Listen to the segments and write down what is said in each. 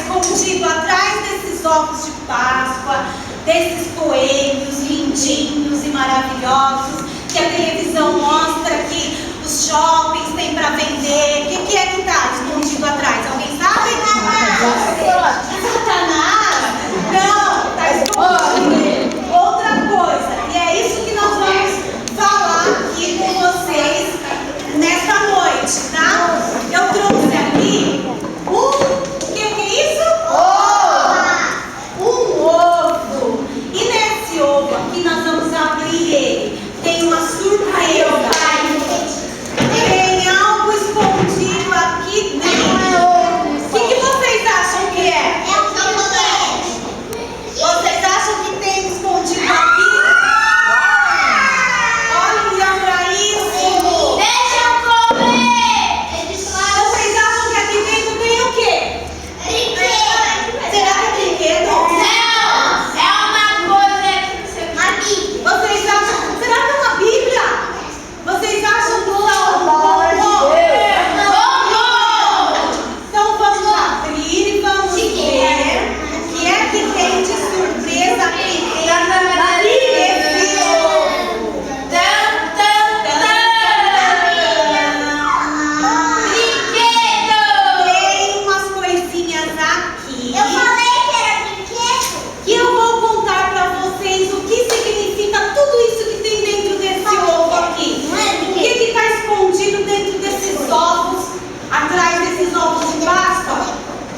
escondido atrás desses ovos de Páscoa, desses coelhos lindinhos e maravilhosos que a televisão mostra, que os shoppings têm para vender? O que é que está escondido atrás? Alguém sabe? Satanás? Não, está escondido outra coisa. E é isso que nós vamos falar aqui com vocês nesta noite, tá? Eu trouxe aqui o que é isso? Um ovo. E nesse ovo aqui nós vamos abrir ele. Tem uma surpresa. Tem algo escondido aqui dentro. O que vocês acham que é? Vocês acham que tem escondido aqui? Olha pra isso. Deixa eu comer. Vocês acham que aqui dentro tem o quê? Brinquedo. Será que é brinquedo? Não, é uma coisa. Uma Bíblia. Vocês acham? Será que é uma Bíblia? Vocês acham que é um Então vamos abrir e vamos ver o que é que tem de surpresa aqui desse ovo. Tem umas coisinhas aqui Eu falei que era brinquedo. que eu vou contar para vocês o que significa tudo isso que tem dentro desse ovo aqui. O que está escondido dentro desses ovos, atrás desses ovos de Páscoa,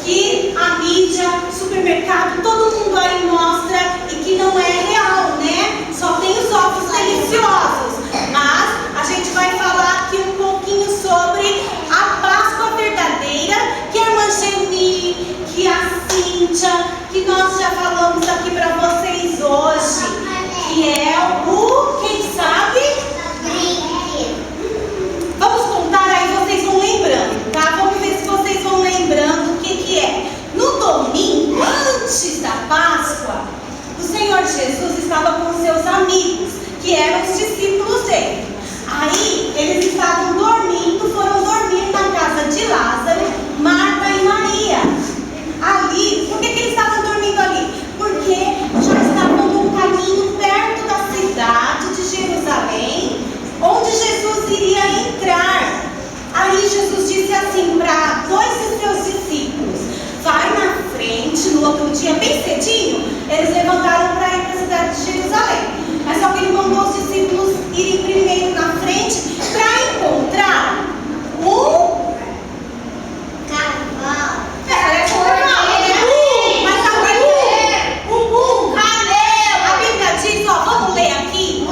que a mídia, supermercado, todo mundo aí mostra e que não é real, né? Só tem os ovos deliciosos. Mas a gente vai falar aqui um pouquinho sobre a Páscoa verdadeira, que a irmã Geni, que a Cíntia, que nós já falamos aqui para vocês hoje, que é o, quem sabe? Vamos contar aí, vocês vão lembrando, tá? Vamos ver se vocês vão lembrando o que é. No domingo, antes da Páscoa, o Senhor Jesus estava com seus amigos, que eram os discípulos dele. Aí, eles estavam dormindo, foram dormir na casa de Lázaro, Marta e Maria. Ali, por que eles estavam dormindo ali? Porque já estavam no caminho perto da cidade de Jerusalém, onde Jesus iria entrar. Aí Jesus disse assim para dois de seus discípulos: vai na frente. No outro dia, bem cedinho, eles levantaram para ir para a cidade de Jerusalém. Mas só que ele mandou os discípulos irem primeiro na frente para encontrar um Cavalo. mas a Bíblia diz, ó, vamos ler aqui.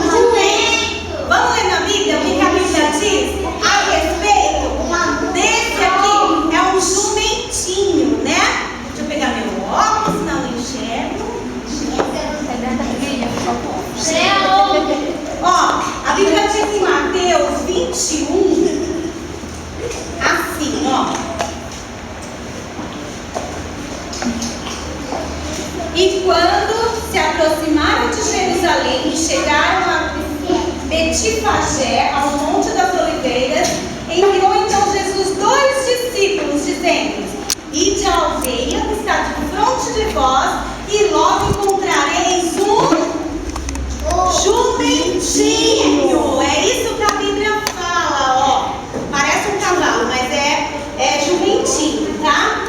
Vamos ler na Bíblia o que a Bíblia diz a respeito desse aqui. É um jumentinho, né? Deixa eu pegar meu óculos, senão eu enxergo. Ó, a Bíblia diz em Mateus 21, assim, ó. E quando se aproximaram de Jerusalém e chegaram a Betifagé, ao Monte das Oliveiras, enviou então Jesus dois discípulos, dizendo: ide à aldeia que está de fronte de vós, e logo encontrareis um jumentinho. É isso que a Bíblia fala, ó. Parece um cavalo, mas é jumentinho, tá?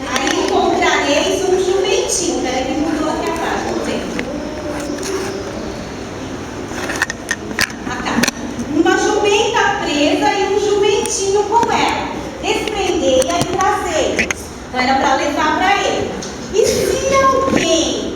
Aí encontrareis um jumentinho. Peraí que mudou aqui a página, não tem. Uma jumenta presa e um jumentinho com ela. Desprendei-a e trazei-os. Então era para levar para ele. E se alguém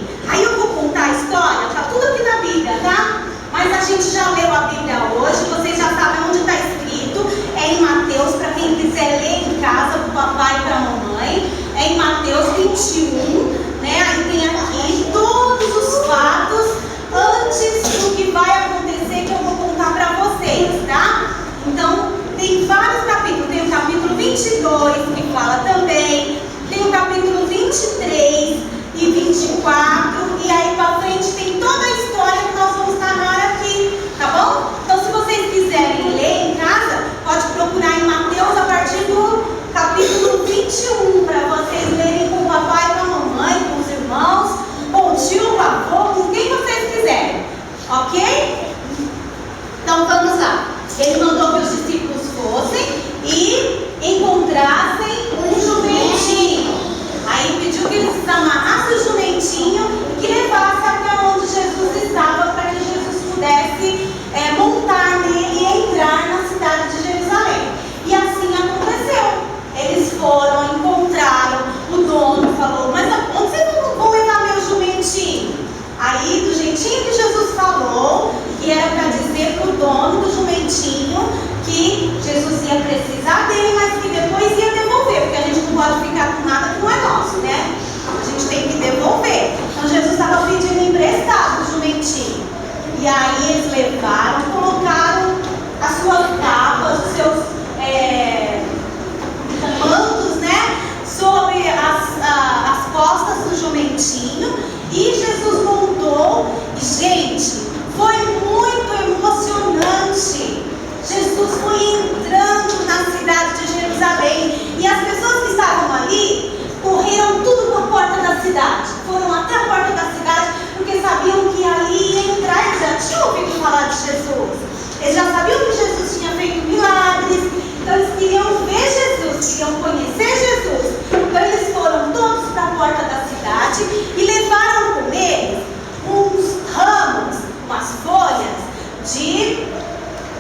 cidade. Foram até a porta da cidade, porque sabiam que ali ia entrar. Eles já tinham ouvido falar de Jesus. Eles já sabiam que Jesus tinha feito milagres. Então eles queriam ver Jesus, queriam conhecer Jesus. Então eles foram todos para a porta da cidade e levaram com eles uns ramos, umas folhas de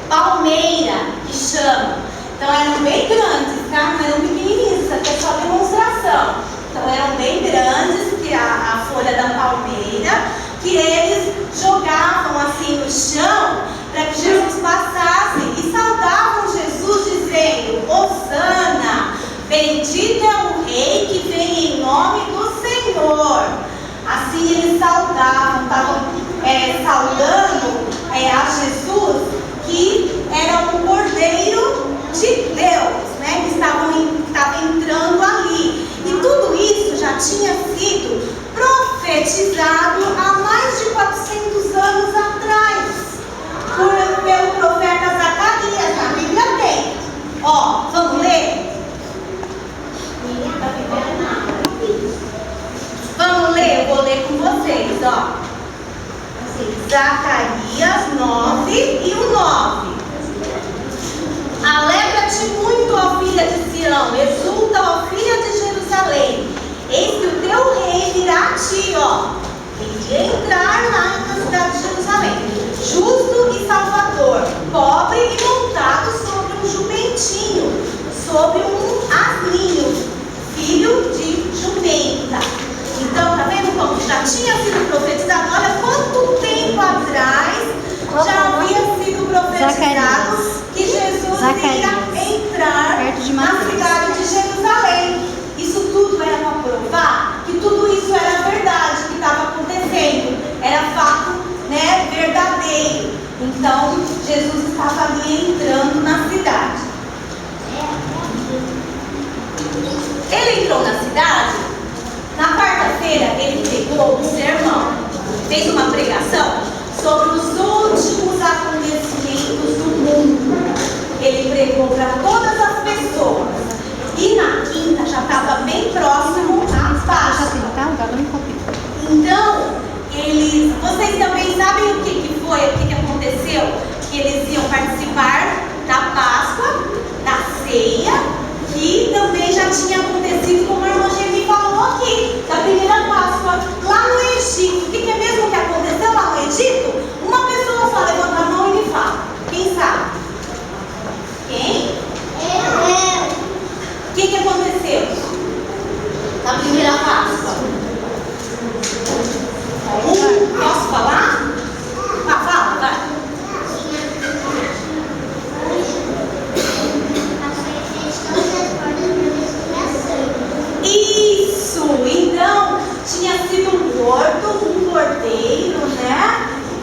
palmeira, que chamam. Então eram bem grandes, tá? Não eram pequenininhos, isso aqui é só demonstração. Então eram bem grandes, que a folha da palmeira, que eles jogavam assim no chão para que Jesus passasse e saudavam Jesus dizendo: Hosana, bendito é o Rei que vem em nome do Senhor. Assim eles saudavam, estavam saudando a Jesus, que era o Cordeiro de Deus, né, que estava entrando ali. E tudo isso já tinha sido profetizado há mais de 400 anos atrás pelo profeta Zacarias. Na Bíblia tem. Ó, vamos ler? Vamos ler, eu vou ler com vocês, ó. Zacarias 9 e o 9. Alegra-te muito, ó filha de Sião, exulta, ó filha de Jerusalém. Eis que o teu rei virá a ti, ó. Ele entrar lá na cidade de Jerusalém, justo e salvador, pobre e montado sobre um jumentinho, sobre um asninho, filho de jumenta. Então, tá vendo como já tinha sido profetizado? Olha quanto tempo atrás já havia sido profetizado que Jesus iria entrar na cidade de Jerusalém. Isso tudo era para provar que tudo isso era verdade, que estava acontecendo, era fato, né, verdadeiro. Então, Jesus estava ali entrando na cidade. Ele entrou na cidade. Na quarta-feira, ele pegou um sermão, fez uma pregação sobre os últimos acontecimentos do mundo. Ele pregou para todas as pessoas. E na quinta já estava bem próximo à Páscoa. Então, vocês também sabem o que foi, o que aconteceu? Que eles iam participar da Páscoa, da ceia, que também já tinha acontecido, como a irmã Geni falou aqui, da primeira Páscoa, lá no Egito. O que é mesmo que aconteceu lá no Egito? Uma pessoa só levanta a mão e me fala. Quem sabe? Quem? O que aconteceu na primeira Páscoa? Posso falar? Fala, vai. Isso! Então, tinha sido um cordeiro, né?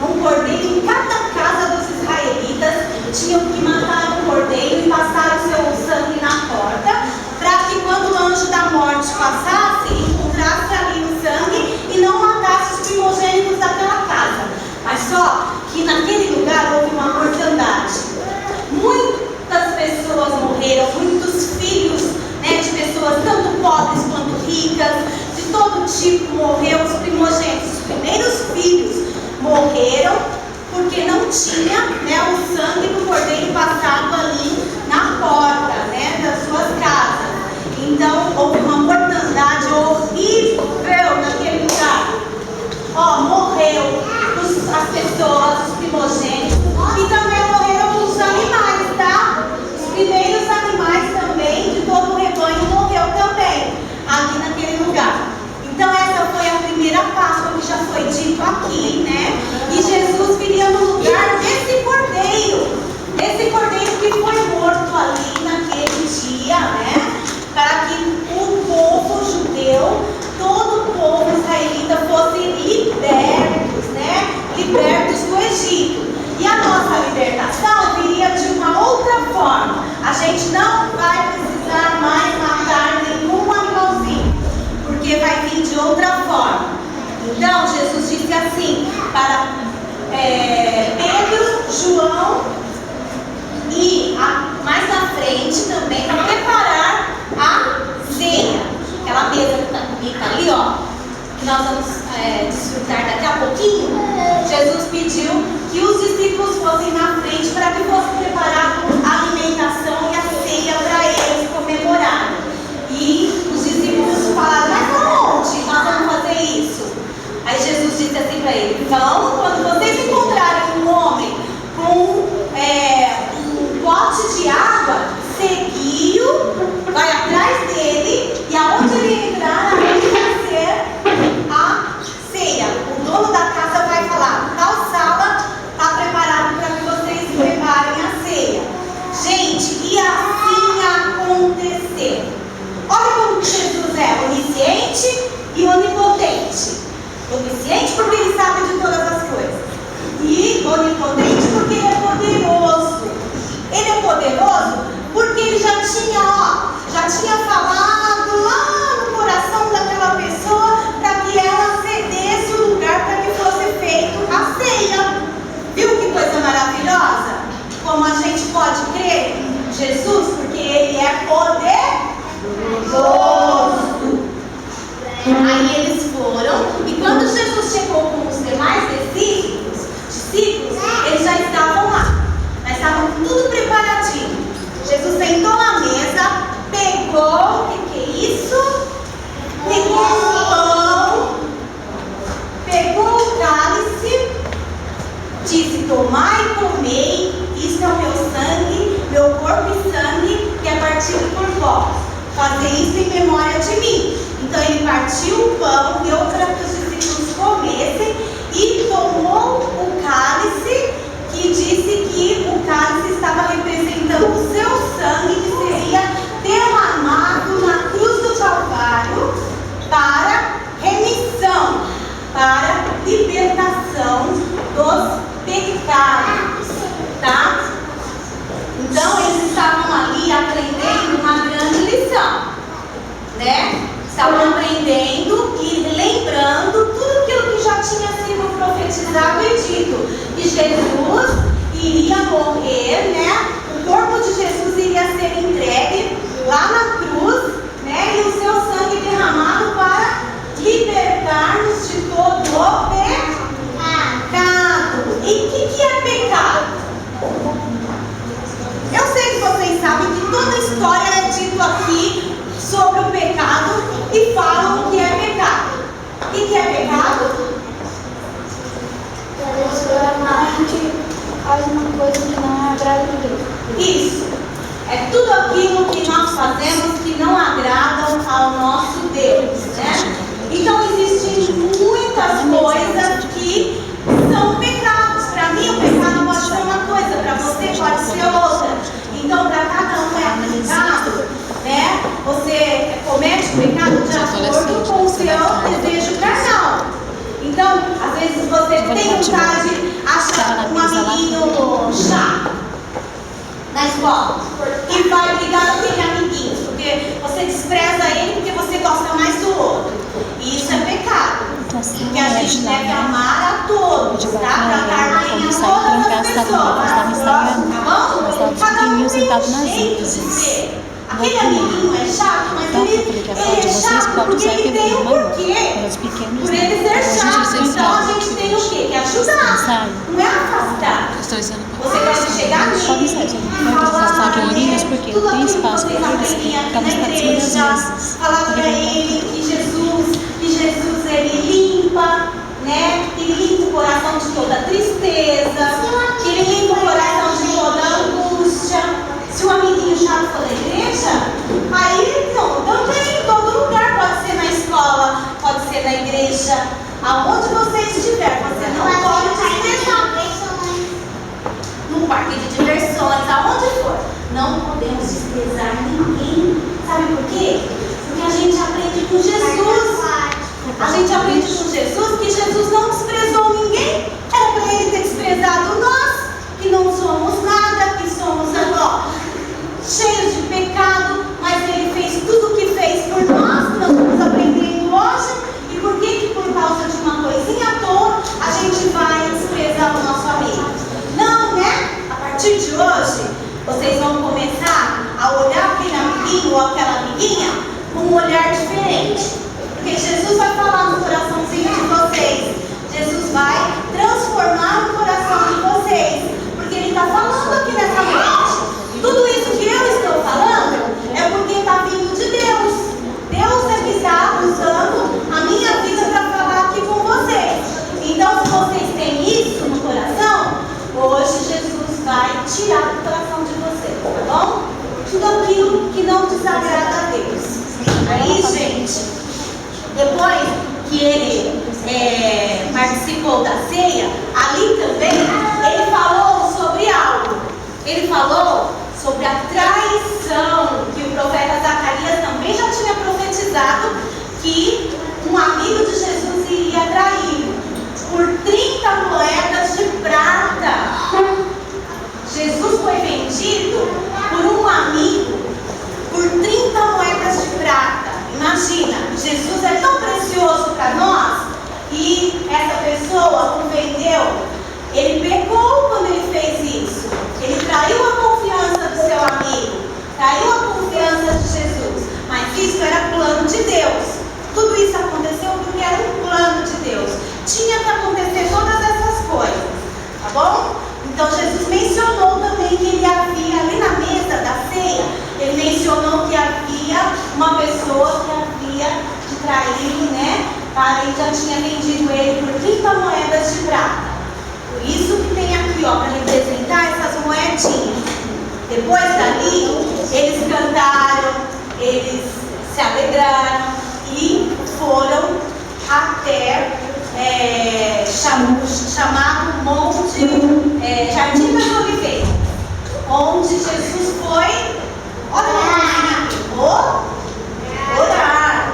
Um cordeiro em cada casa dos israelitas. Tinham que matar um cordeiro e passar o seu sangue na porta, para que quando o anjo da morte passasse, encontrasse ali o sangue e não matasse os primogênitos daquela casa. Mas só que naquele lugar houve uma mortandade. Muitas pessoas morreram, muitos filhos, né, de pessoas tanto pobres quanto ricas, de todo tipo morreram, os primogênitos, os primeiros filhos morreram, porque não tinha, né, o sangue do cordeiro passado ali na porta, né, das suas casas. Então houve uma mortandade horrível naquele lugar. Ó, morreu as pessoas, os primogênitos, e também morreram os animais, tá? Os primeiros animais também, de todo o rebanho, morreu também, ali naquele lugar. Então essa foi a primeira Páscoa que já foi dito aqui, né? E Jesus viria no lugar desse cordeiro que foi morto ali naquele dia, né? Para que o povo judeu, todo o povo israelita fosse libertos, né? Libertos do Egito. E a nossa libertação viria de uma outra forma. A gente não vai precisar mais matar nenhum animalzinho, porque vai vir de outra forma. Então Jesus disse assim para Pedro, João e mais na frente também, para preparar a ceia. Aquela mesa que está ali, ó. nós vamos desfrutar daqui a pouquinho, Jesus pediu que os discípulos fossem na frente para que fosse preparada a alimentação e a ceia para eles comemorarem. E os discípulos falaram: mas aonde nós vamos fazer isso? Aí Jesus disse assim para eles: então, quando vocês encontrarem um homem com um pote de água, seguiu, vai atrás dele, e aonde ele entrar, ali vai ser a ceia. O dono da casa vai falar: tal sala está preparada para que vocês preparem a ceia. Gente, e assim aconteceu. Olha como Jesus é onisciente e onipotente. Onisciente porque ele sabe de todas as coisas, e onipotente porque ele é poderoso. Ele é poderoso porque ele já tinha falado lá no coração daquela pessoa para que ela cedesse o lugar para que fosse feito a ceia. Viu que coisa maravilhosa? Como a gente pode crer em Jesus, porque ele é poderoso. Aí eles foram, e quando Jesus chegou com os demais discípulos, eles já estavam lá. Já estavam tudo preparadinho. Jesus sentou na mesa, pegou, o que é isso? Pegou o pão, pegou o cálice, disse: tomai e comei, isto é o meu sangue, meu corpo e sangue, que é partido por vós. Fazer isso em memória de mim. Então ele partiu o pão, deu para que os discípulos comessem e tomou o cálice, que disse que o cálice estava representando o seu sangue, que seria derramado na cruz do Calvário para remissão, para libertação dos pecados, tá? Então eles estavam ali aprendendo uma grande lição, né? Estavam aprendendo e lembrando tudo aquilo que já tinha sido profetizado e dito, que Jesus iria morrer, né? O corpo de Jesus iria ser entregue lá na cruz, né? E o seu sangue derramado para libertar-nos de todo o pecado. E o que é pecado? Eu sei que vocês sabem que toda a história é dito aqui sobre o pecado e falam o que é pecado. O que é pecado? A gente faz uma coisa que não agrada a Deus. Isso. É tudo aquilo que nós fazemos que não agradam ao nosso Deus, né? Então existem muitas coisas que são pecados. Para mim o pecado pode ser uma coisa, para você pode ser outra. Então para cada um é pecado, né? Você comete o pecado de acordo com o seu desejo carnal. Então, às vezes você tem vontade de achar um amiguinho chato na escola e vai brigar com aquele amiguinho, porque você despreza ele porque você gosta mais do outro. E isso é pecado. Porque a gente deve amar a todos, tá? Tratar bem a todas as pessoas, tá bom? Cada um tem um jeito de ser. Aquele amiguinho é chato, mas ele é chato porque ele tem um porquê. Por ele ser chato, então a gente tem o quê? Que ajudar, não é afastar. Você deve chegar nele e falar tudo aquilo que vocês aprendem aqui na igreja, falar para ele que Jesus ele limpa, né? Ele limpa o coração de toda tristeza, que ele limpa o coração de toda angústia. Se o amiguinho chato for da igreja, aí não, também em todo lugar, pode ser na escola, pode ser na igreja, aonde você estiver, você não pode desprezar. No parque de diversões, aonde for, não podemos desprezar ninguém. Sabe por quê? Porque a gente aprende com Jesus. A gente aprende com Jesus que Jesus não desprezou ninguém. Era para ele ter desprezado nós, que não somos nada, que somos agora cheios de pecado, mas ele fez tudo o que fez por nós, que nós estamos aprendendo hoje. E por que por causa de uma coisinha à toa a gente vai desprezar o nosso amigo? Não, né? A partir de hoje, vocês vão começar a olhar aquele amiguinho ou aquela amiguinha com um olhar diferente. Porque Jesus vai falar no coração Então, se vocês têm isso no coração, hoje Jesus vai tirar do coração de vocês, tá bom? Tudo aquilo que não desagrada a Deus. Aí, gente, depois que ele participou da ceia, ali também ele falou sobre algo. Ele falou sobre a traição, que o profeta Zacarias também já tinha profetizado, que um amigo de Jesus iria traí-lo por 30 moedas de prata. Jesus foi vendido por um amigo por 30 moedas de prata. Imagina, Jesus é tão precioso para nós e essa pessoa o vendeu. Ele pecou quando ele fez isso. Ele traiu a confiança do seu amigo, traiu a confiança de Jesus. Mas isso era plano de Deus. Tudo isso aconteceu porque era um plano de Deus. Tinha que acontecer todas essas coisas, tá bom? Então Jesus mencionou também que ele havia ali na mesa da ceia, ele mencionou que havia uma pessoa que havia de traí-lo, né? Ele já tinha vendido ele por 30 moedas de prata. Por isso que tem aqui, ó, para representar essas moedinhas. Depois dali, eles cantaram, eles se alegraram e foram até chamado Monte Jardim das Oliveiras, onde Jesus foi orar.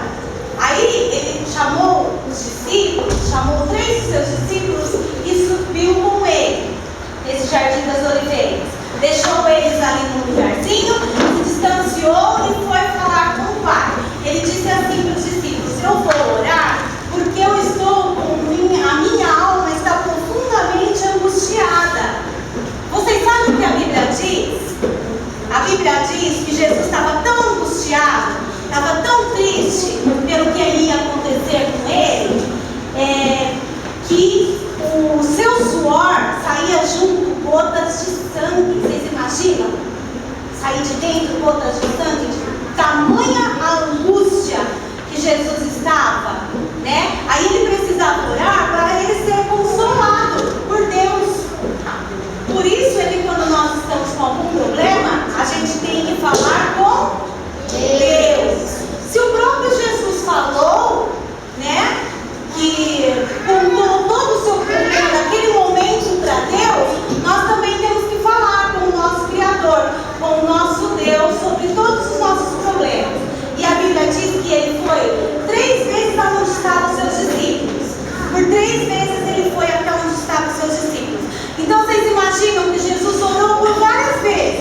Aí ele chamou os discípulos, chamou 3 de seus discípulos e subiu com ele nesse Jardim das Oliveiras. Deixou eles ali no lugarzinho, se distanciou e foi falar com o Pai. Ele disse assim para os discípulos: eu vou orar porque eu estou a minha alma está profundamente angustiada. Vocês sabem o que a Bíblia diz? A Bíblia diz que Jesus estava tão angustiado, estava tão triste pelo que ia acontecer com ele, que o seu suor saía junto gotas de sangue. Vocês imaginam? Sair de dentro gotas de sangue, de tamanha angústia que Jesus estava, né? Aí ele precisava orar para ele ser consolado por Deus. Por isso, quando nós estamos com algum problema, a gente tem que falar com Deus. Se o próprio Jesus falou, né, que contou todo o seu problema naquele momento para Deus, nós também temos que falar com o nosso Criador, com o nosso Deus, sobre todos os nossos problemas. E a Bíblia diz que ele foi 3 vezes aonde estavam os seus discípulos. Por 3 vezes ele foi até onde estavam os seus discípulos. Então vocês imaginam que Jesus orou por várias vezes.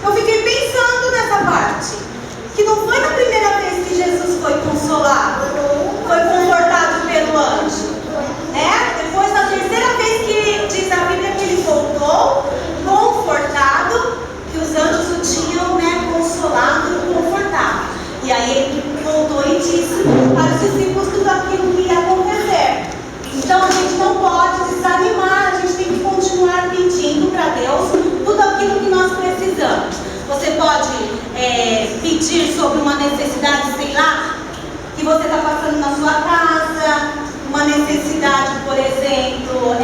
Eu fiquei pensando nessa parte, que não foi na primeira vez que Jesus foi consolado, foi confortado pelo anjo, né? Depois, na terceira vez que diz a Bíblia que ele voltou confortado, que os anjos o tinham, né, consolado e confortado. E aí ele voltou e disse para os discípulos tudo aquilo que ia acontecer. Então a gente não pode desanimar, a gente tem que continuar pedindo para Deus tudo aquilo que nós precisamos. Você pode pedir sobre uma necessidade, sei lá, que você está passando na sua casa, uma necessidade, por exemplo,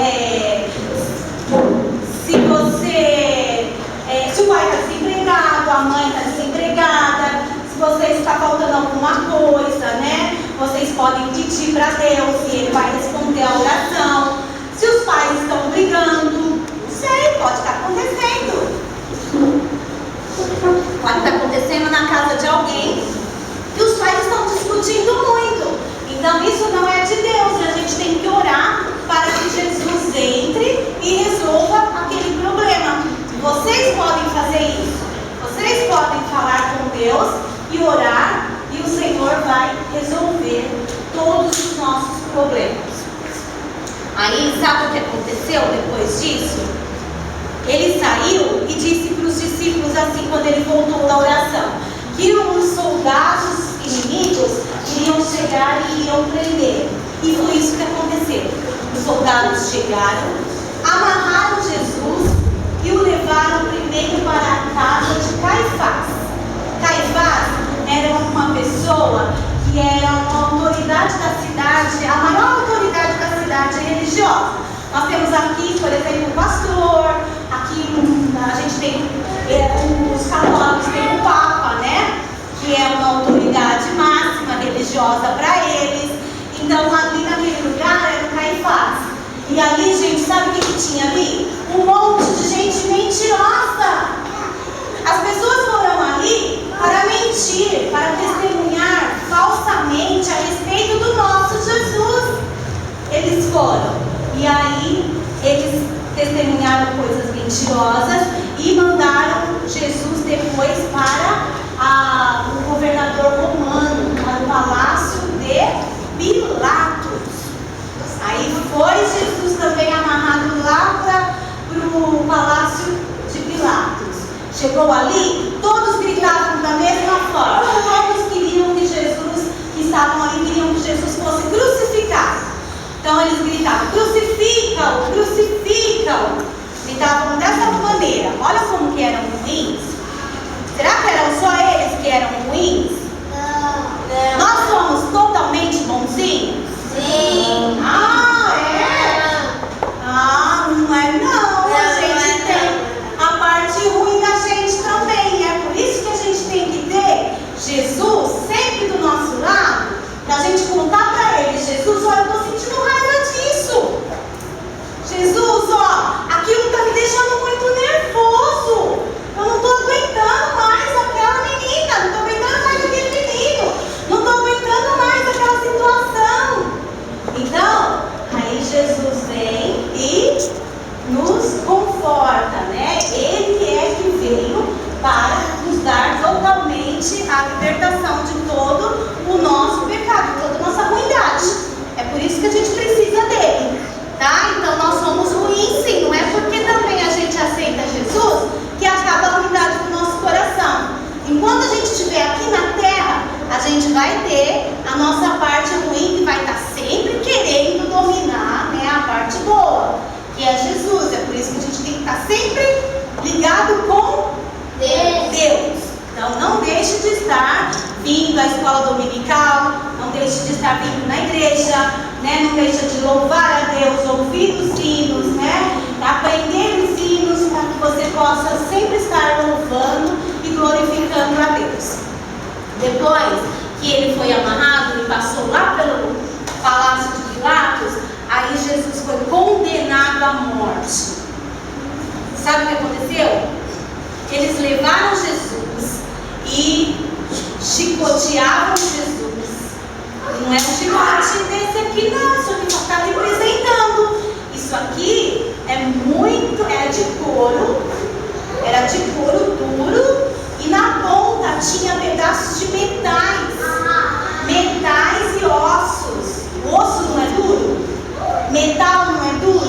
se o pai está desempregado, a mãe está desempregada, se você está faltando alguma coisa, né? Vocês podem pedir para Deus e Ele vai responder a oração. Se os pais estão brigando, não sei, pode estar acontecendo. Pode estar acontecendo na casa de alguém que os pais estão discutindo muito. Então isso não é de Deus. A gente tem que orar para que Jesus entre e resolva aquele problema. Vocês podem fazer isso. Vocês podem falar com Deus e orar, e o Senhor vai resolver todos os nossos problemas. Aí, sabe o que aconteceu depois disso? Ele saiu e disse para os discípulos assim, quando ele voltou da oração, que os soldados inimigos iriam chegar e iriam prender. E foi isso que aconteceu. Os soldados chegaram, amarraram Jesus e o levaram primeiro para a casa de Caifás. Caifás era uma pessoa que era uma autoridade da cidade cidade, a maior autoridade da cidade religiosa. Nós temos aqui, por exemplo, o pastor, aqui a gente tem os católicos, tem o Papa, né? Que é uma autoridade máxima religiosa para eles. Então ali naquele lugar era o Caifás. E ali, gente, sabe o que tinha ali? Um monte de gente mentirosa. As pessoas foram ali para mentir, para testemunhar falsamente a respeito do nosso Jesus. Eles foram. E aí, eles testemunharam coisas mentirosas e mandaram Jesus depois para o governador romano, para o palácio de Pilatos. Aí foi Jesus também amarrado lá para o palácio de Pilatos. Chegou ali, todos gritavam da mesma forma. Todos queriam que Jesus, que estavam ali, queriam que Jesus fosse crucificado. Então eles gritavam, crucifica-o, crucifica-o. Gritavam dessa maneira. Olha como que eram ruins. Será que eram só eles que eram ruins? Não. Nós somos totalmente bonzinhos? Sim. Ah, é? Ah, não é não. A gente tem a parte ruim da gente também. É por isso que a gente tem que ter Jesus sempre do nosso lado, da gente contar para ele, Jesus, olha, eu estou sentindo raiva disso. Jesus, ó, aquilo está me deixando muito nervoso. Eu não estou aguentando mais aquela menina, não estou aguentando mais aquele menino, não estou aguentando mais aquela situação. Então, aí Jesus vem e nos conforta, né? Ele é que veio para nos dar totalmente a libertação de todo o nosso pecado, toda a nossa ruindade. É por isso que a gente precisa dele, tá? Então nós somos ruins sim, não é porque também a gente aceita Jesus que acaba a ruindade do nosso coração. Enquanto a gente estiver aqui na terra, a gente vai ter a nossa parte ruim que vai estar sempre querendo dominar, né, a parte boa, que é Jesus. É por isso que a gente tem que estar sempre ligado com Deus. Então não deixe de estar vindo à escola dominical, não deixe de estar vindo na igreja, né? Não deixe de louvar a Deus, ouvir os hinos, né? Aprender os hinos para que você possa sempre estar louvando e glorificando a Deus. Depois que ele foi amarrado e passou lá pelo palácio de Pilatos, aí Jesus foi condenado à morte. Sabe o que aconteceu? Eles levaram Jesus e chicoteavam Jesus. Não é um chicote desse aqui não, isso aqui só está representando. Isso aqui era de couro, duro, e na ponta tinha pedaços de metais e ossos. O osso não é duro? Metal não é duro?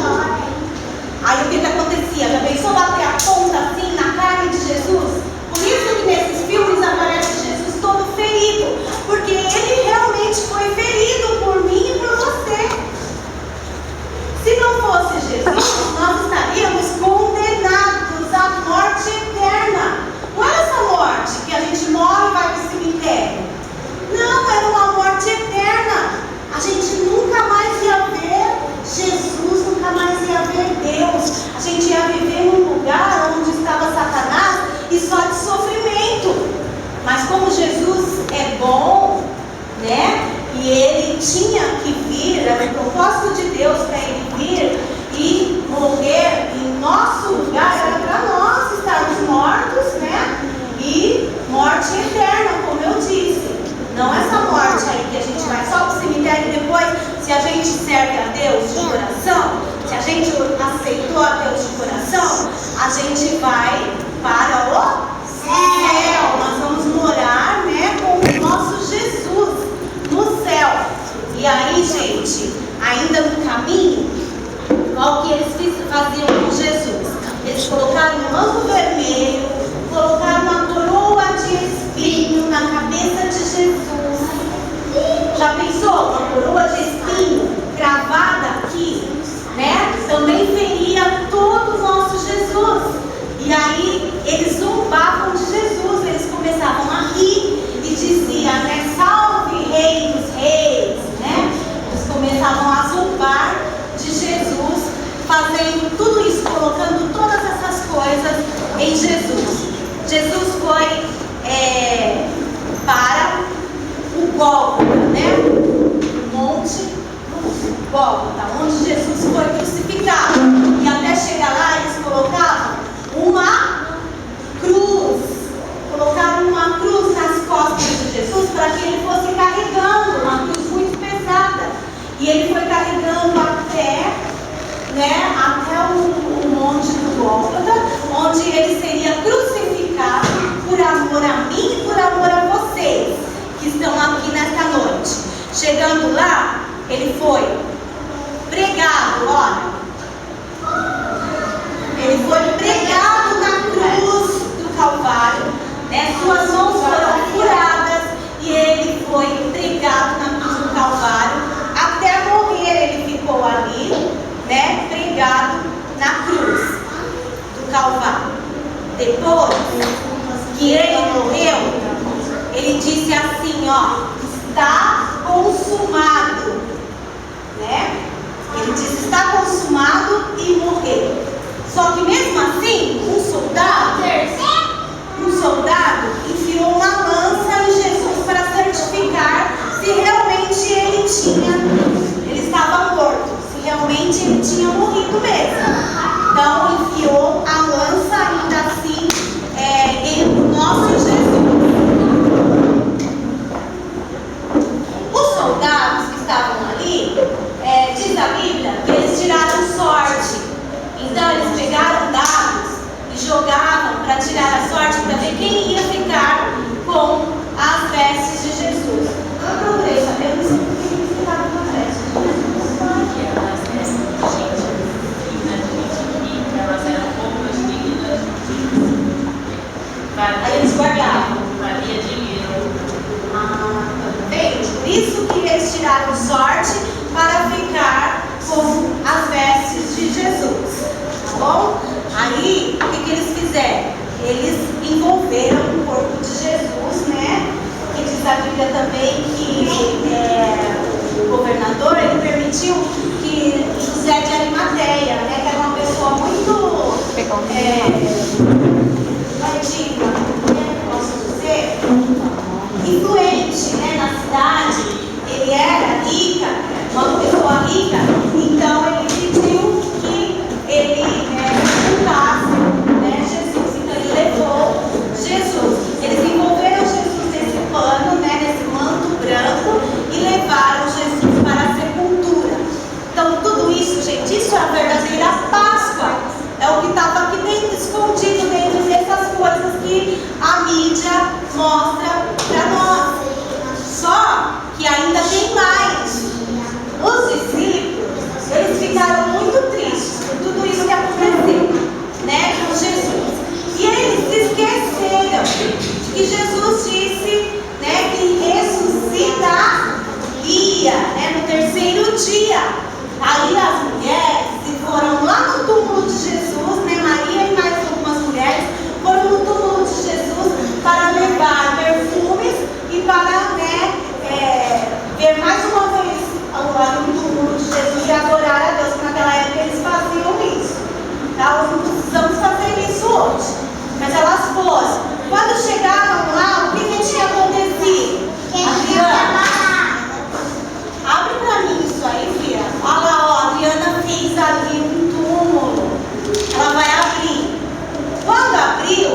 Aí o que acontecia? Já pensou bater a ponta assim na carne de Jesus? Por isso que nesses filmes aparece Jesus todo ferido, porque ele realmente foi ferido por mim e por você. Se não fosse Jesus, nós estaríamos condenados à morte eterna. Não era essa morte que a gente morre e vai para o cemitério. Não, era uma morte eterna. A gente nunca mais ia ver Jesus, nunca mais ia ver Deus. A gente ia viver num lugar onde estava Satanás e só de sofrimento. Mas como Jesus é bom, né? E ele tinha que vir, era o propósito de Deus para ele vir e morrer em nosso lugar, era para nós estarmos mortos, né? E morte eterna, como eu disse. Não essa morte aí que a gente vai só para o cemitério e depois, se a gente serve a Deus de coração, se a gente aceitou a Deus de coração, a gente vai para o céu. Nós vamos morar, né, com o nosso Jesus no céu. E aí, gente, ainda no caminho, qual que eles faziam com Jesus? Eles colocaram um manto vermelho, colocaram uma coroa de espinho na cabeça de Jesus. Já pensou? Uma coroa de espinho cravada aqui, né? Também feria todo o nosso Jesus. E aí eles zombavam de Jesus, eles começavam a rir e diziam, né? Salve Rei dos Reis, né? depois que ele morreu, ele disse assim, ó, está consumado, né? Ele disse, está consumado e morreu. Só que mesmo assim, um soldado enfiou uma lança em Jesus para certificar se realmente ele estava morto, se realmente ele tinha morrido mesmo. Então enfiou a lança ainda assim no nosso Jesus. Os soldados que estavam ali, diz a Bíblia, que eles tiraram sorte. Então eles pegaram dados e jogavam para tirar a sorte, para ver quem ia ficar com as vestes de Jesus. Eu procurei saber, eu não sei por que eles ficaram com as vestes de Jesus. As vestes de gente fina, de gente rica, elas eram roupas dignas de Jesus. Aí eles guardavam. Valia dinheiro. Entende? Por isso que eles tiraram sorte para ficar com as vestes de Jesus. Tá bom? Aí, o que eles fizeram? Eles envolveram o corpo de Jesus, né? Que diz a Bíblia também que o governador, ele permitiu que José de Arimateia, né? Que era uma pessoa muito posso dizer, influente, né, na cidade. Ele era rica, uma pessoa rica, então ele pediu que ele sepultasse, né, Jesus. Então ele levou Jesus. Eles envolveram Jesus nesse pano, né, nesse manto branco, e levaram Jesus para a sepultura. Então tudo isso, gente, isso é a verdadeira Páscoa. É o que estava aqui dentro, escondido dentro dessas coisas que a mídia mostra para nós. Só que ainda tem mais. Os discípulos, eles ficaram muito tristes por tudo isso que aconteceu, né, com Jesus. E eles se esqueceram de que Jesus disse, né, que ressuscitaria, né, no terceiro dia. Aí as mulheres foram lá no túmulo de Jesus, né, Maria e mais algumas mulheres foram no túmulo de Jesus para levar perfumes e para, né, ver mais uma vez lá no túmulo de Jesus e adorar a Deus. Naquela época eles faziam isso. Tá? Nós não precisamos fazer isso hoje. Mas elas foram. Quando chegaram lá, o que tinha acontecido? Adriana, abre pra mim isso aí, filha. Olha lá, ó, a Adriana fez ali um túmulo. Ela vai abrir. Quando abriu,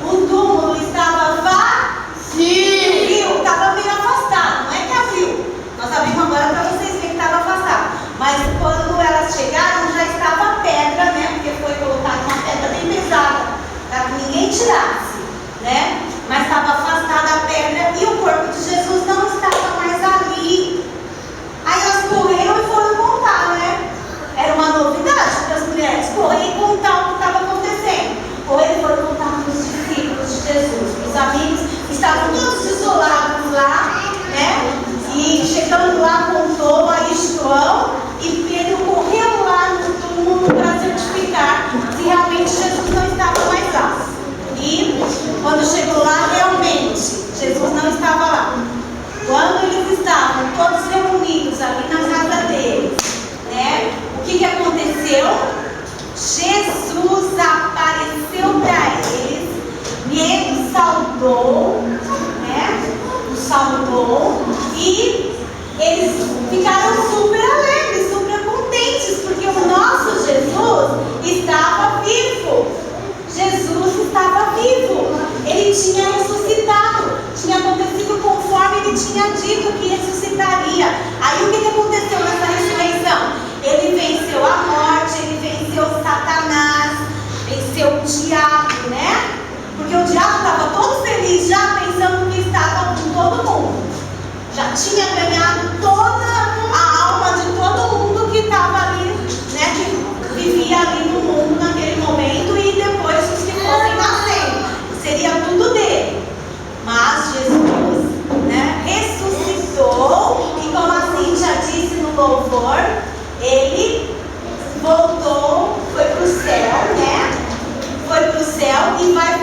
o túmulo estava vazio. Estava meio afastado. Não é que abriu. Nós abrimos agora para vocês verem que estava afastado. Mas quando elas chegaram, já estava pedra, né? Porque foi colocada uma pedra bem pesada, para que ninguém tirasse, né? Mas estava afastada a pedra e o corpo de Jesus não estava mais ali. Aí elas correram e foram contar, né? Era uma novidade para as mulheres correr e contar o que estava acontecendo. Correram e foram contar para os discípulos de Jesus, para os amigos, estavam todos isolados lá, né? E chegando lá, contou aí João e Pedro correu lá no túmulo para certificar se realmente Jesus não estava mais lá. E quando chegou lá, realmente, Jesus não estava lá. Quando eles estavam todos reunidos ali na casa deles, né? O que aconteceu? Jesus apareceu para eles, lhe saudou, né? O saudou e eles ficaram super alegres, super contentes, porque o nosso Jesus estava vivo. Jesus estava vivo. Ele tinha ressuscitado. Tinha acontecido conforme ele tinha dito que ressuscitaria. Aí o que aconteceu nessa ressurreição? Ele venceu a morte, ele venceu Satanás, venceu o diabo, né? Porque o diabo estava todo feliz já pensando que estava com todo mundo. Já tinha ganhado toda a alma de todo mundo que estava ali, né? Que vivia ali no mundo naquele momento e depois os que fossem nascendo. Seria tudo dele. Mas Jesus, né, ressuscitou e, como a Cíntia disse no louvor, ele voltou, foi para o céu, né? Foi para o céu e vai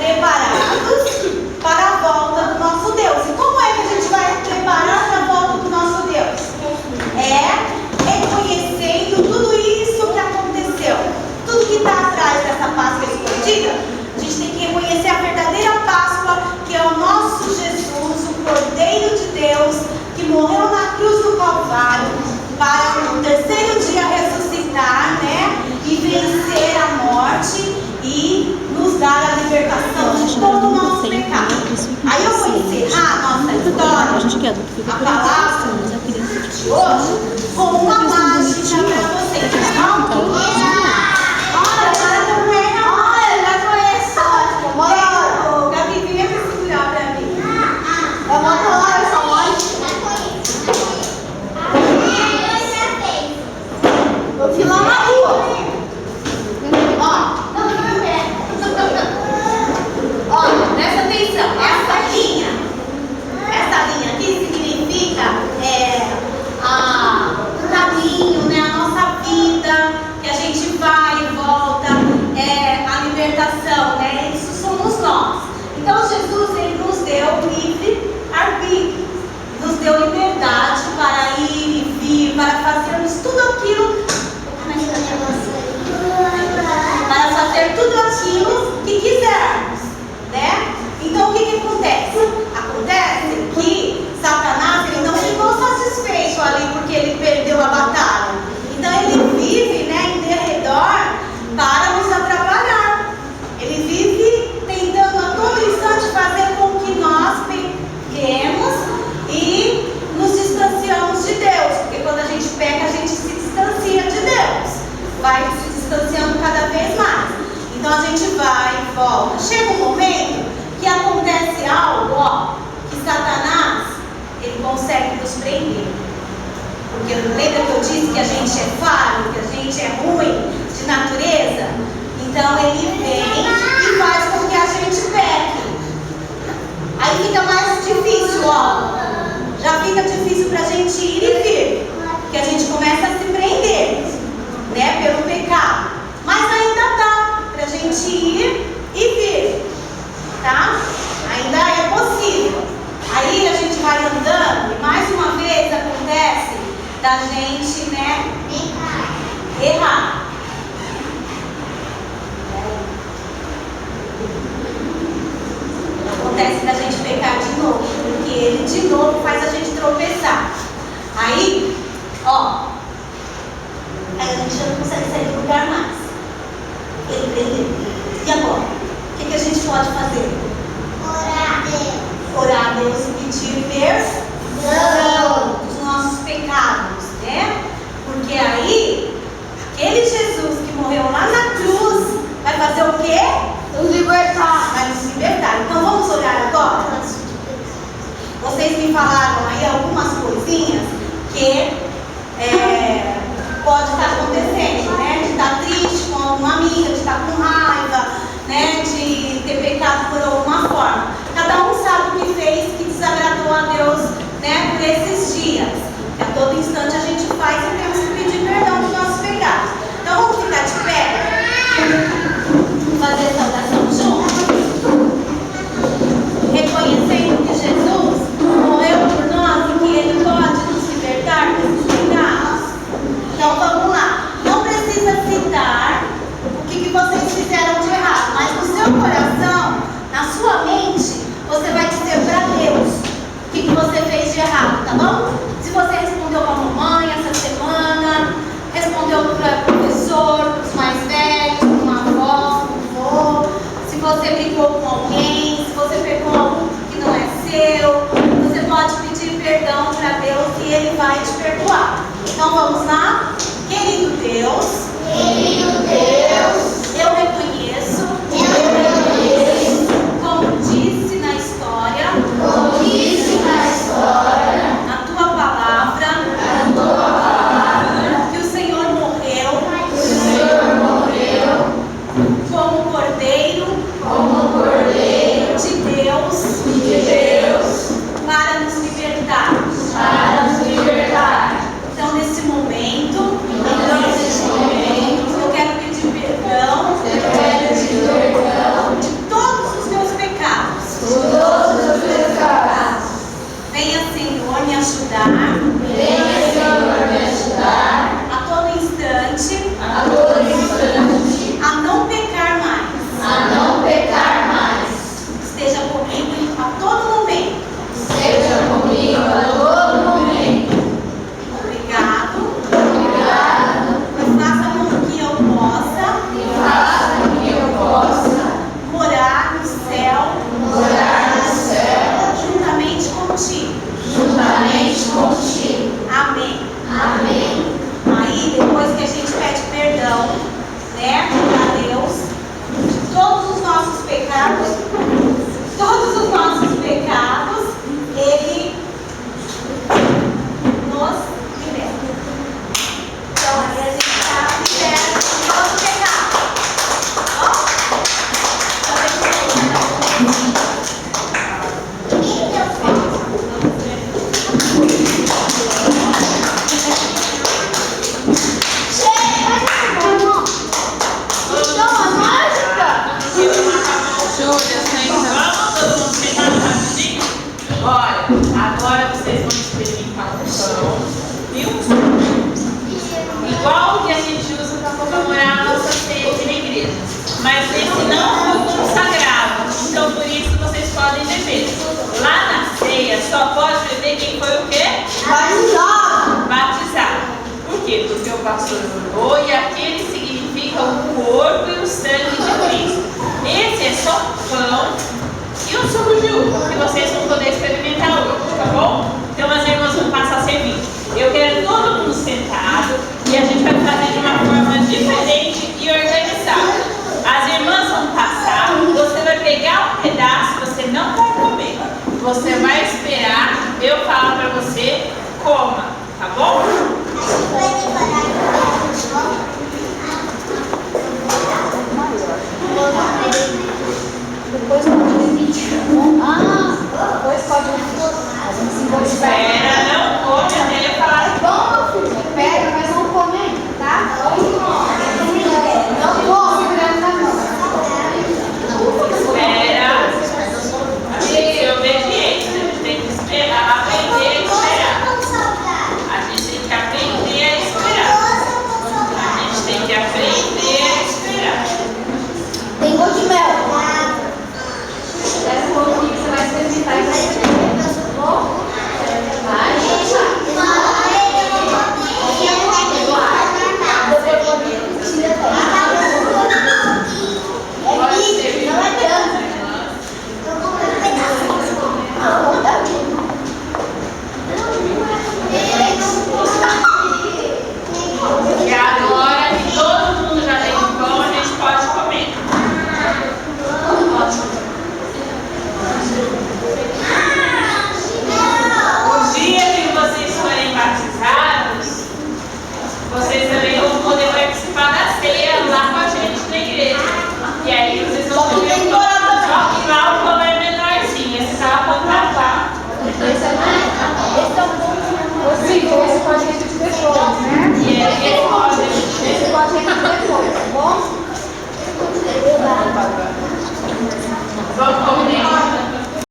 preparados para a volta do nosso Deus. E como é que a gente vai preparar para a volta do nosso Deus? É reconhecendo tudo isso que aconteceu. Tudo que está atrás dessa Páscoa escondida, a gente tem que reconhecer a verdadeira Páscoa, que é o nosso Jesus, o Cordeiro de Deus, que morreu na cruz do Calvário, para no terceiro dia ressuscitar, né? E vencer a morte e nos dar a libertação de todo o nosso pecado. Aí eu vou encerrar a nossa história, a palavra de hoje, com uma mágica para vocês, tá bom? Olha, agora não é a hora, já conheço. Gabi, vem pra segurar pra mim. Eu vou falar essa mágica. Vou filar na rua. Olha, presta atenção. Essa linha aqui significa o caminho, né? A nossa vida, que a gente vai e volta, a libertação, né? Isso somos nós. Então Jesus, ele nos deu livre arbítrio, nos deu liberdade para ir e vir, para fazermos tudo aquilo, para fazer tudo aquilo que quisermos, né? Então o que acontece? Acontece que Satanás, ele não ficou satisfeito ali porque ele perdeu a batalha. Então ele vive, né, em derredor para nos atrapalhar. Ele vive tentando a todo instante fazer com que nós pequemos e nos distanciamos de Deus. Porque quando a gente peca, a gente se distancia de Deus. Vai se distanciando cada vez mais. Então a gente vai e volta. Chega um momento que acontece algo, que Satanás, ele consegue nos prender. Porque lembra que eu disse que a gente é falho, que a gente é ruim de natureza? Então ele vem e faz com que a gente peque. Aí fica mais difícil, já fica difícil para a gente ir e vir. Porque a gente começa a se prender, né, pelo pecado. Mas ainda dá para a gente ir e vir, tá? Ainda é possível. Aí a gente vai andando e mais uma vez acontece da gente, né, errar. Acontece da gente pecar de novo, porque ele de novo faz a gente tropeçar. Aí, aí a gente já não consegue sair do lugar mais. Ele prendeu. E agora? O que a gente pode fazer? Orar a Deus. Orar a Deus e pedir perdão dos nossos pecados, né? Porque aí, aquele Jesus que morreu lá na cruz, vai fazer o quê? Nos libertar. Vai nos libertar. Então vamos orar agora? Vocês me falaram aí algumas coisinhas que pode estar acontecendo, né? De estar triste com alguma amiga, de estar com raiva, né? De ter pecado por alguma forma. Cada um sabe o que fez que desagradou a Deus, né? Por esses dias. A todo instante a gente faz e temos que pedir perdão dos nossos pecados. Então vamos ficar de pé? Fazer saudação juntos? Reconhecendo que Jesus morreu por nós e que Ele pode nos libertar desses pecados. Então vamos lá. Não precisa citar o que vocês fizeram de errado, mas no seu coração, na sua mente, você vai dizer para Deus o que você fez de errado, tá bom? Se você respondeu para a mamãe essa semana, respondeu para o professor, para os mais velhos, para uma avó, um avô, se você brigou com alguém, se você pegou algo que não é seu, você pode pedir perdão para Deus e Ele vai te perdoar. Então vamos lá? Querido Deus, eu reconheço, como disse na história, na tua palavra, que o Senhor morreu como Cordeiro de Deus para nos libertar. Então nesse momento, eu mas esse não foi consagrado. Então por isso vocês podem beber. Lá na ceia só pode beber quem foi o quê? Batizado. Por quê? Porque o pastor orou e aquele significa o corpo e o sangue de Cristo. Esse é só pão e um suco de uva, que vocês vão poder experimentar hoje, tá bom? Então as irmãs vão passar a servir. Eu quero todo mundo sentado e a gente vai fazer de uma forma diferente e organizada. As irmãs vão passar, você vai pegar um pedaço, você não vai comer. Você vai esperar eu falar para você, coma, tá bom? Depois pode pode. Espera, não come até eu falar. Bom, meu filho, pega, mas não come ainda, tá? Não come, segurando na mão. Espera. A gente tem que ser obediente, a gente tem que esperar, aprender a esperar. A gente tem que aprender a esperar. A gente tem que aprender a esperar. Tem gosto de mel. Essa roupa que você vai experimentar e vai experimentar. Bom? Vai. E agora que todo mundo já tem pão, a gente pode comer. O dia que vocês forem batizados, vocês também vão poder participar da ceia lá com a gente na igreja. E aí